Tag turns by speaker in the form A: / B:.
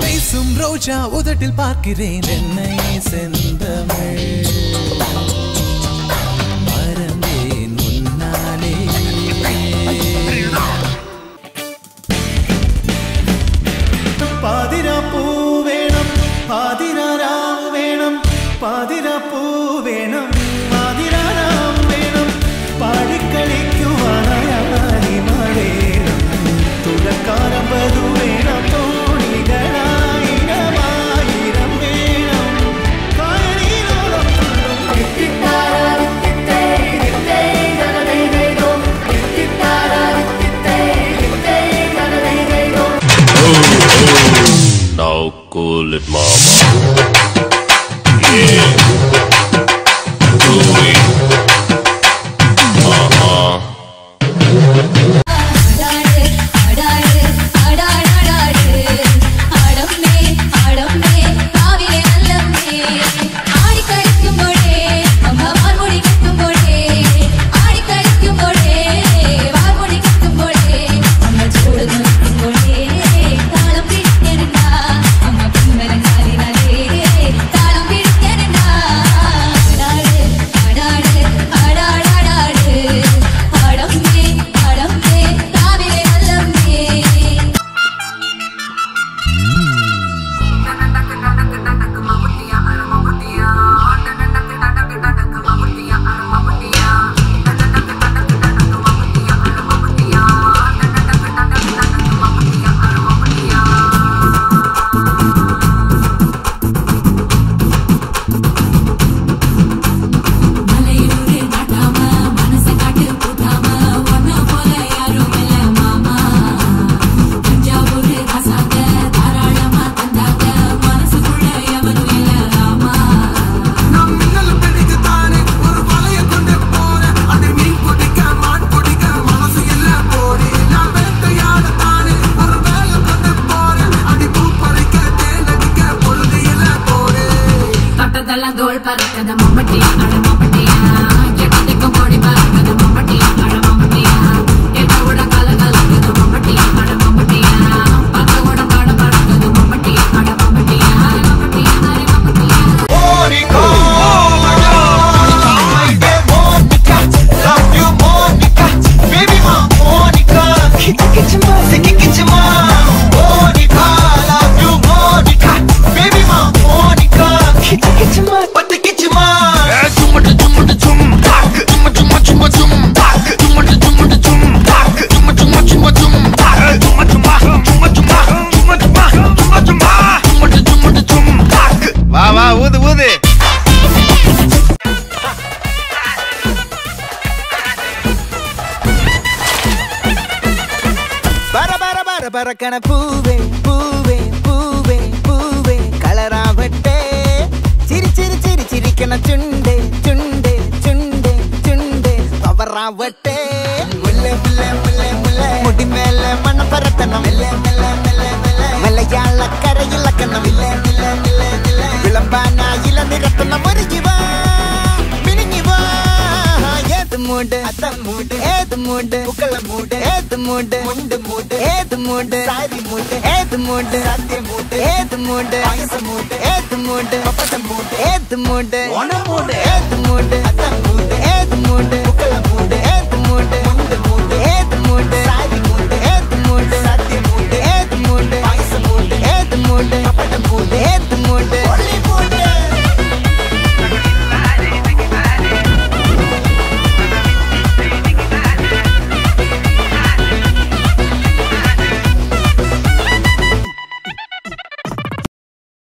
A: பேசும் ரோஜா உதட்டில் பார்க்கிறேன் என்னை செந்தமிழ் மறந்தேன் உன்னாலே பாதிரா பூ வேணும் பாதிரா ராம் வேணும் பாதிரா பூ வேணும் பாதிரா ராம் வேணும் பாடி கழிக்கும் வானாயாரி மழேனம் துளக்காரம்பது வேணும்
B: Now cool it, mama. Yeah. Do it.
A: பறக்கன பூவே பூவே பூவே பூவே கலராவட்டே சிரி சிரி சிரி சிரிக்கன சுண்டே சுண்டே சுண்டே சுண்டே பவராவட்டே முல்லை முல்லை முல்லை முல்லை முடி மேல மண்ண பரத்தனம் மெல்ல மெல்ல மெல்ல மெல்ல மலையாள கரையில் கண்ணம் இல்ல இல்ல இல்ல இல்ல விளம்பானா இள நிறத்தனம் முருகிவா மினிங்கிவா ஏது மூடு அத்தம் மூடு ஏது மூடு புக்கல மூடு ஏது மூடு முண்டு மூடு ஏது மூடு சாரி மூடு ஏது மூடு சத்திய மூடு ஏது மூடு ஆயச மூடு ஏது மூடு பப்பட்ட மூடு ஏது மூடு ஒன மூடு ஏது மூடு அத்தம் மூடு ஏது மூடு புக்கல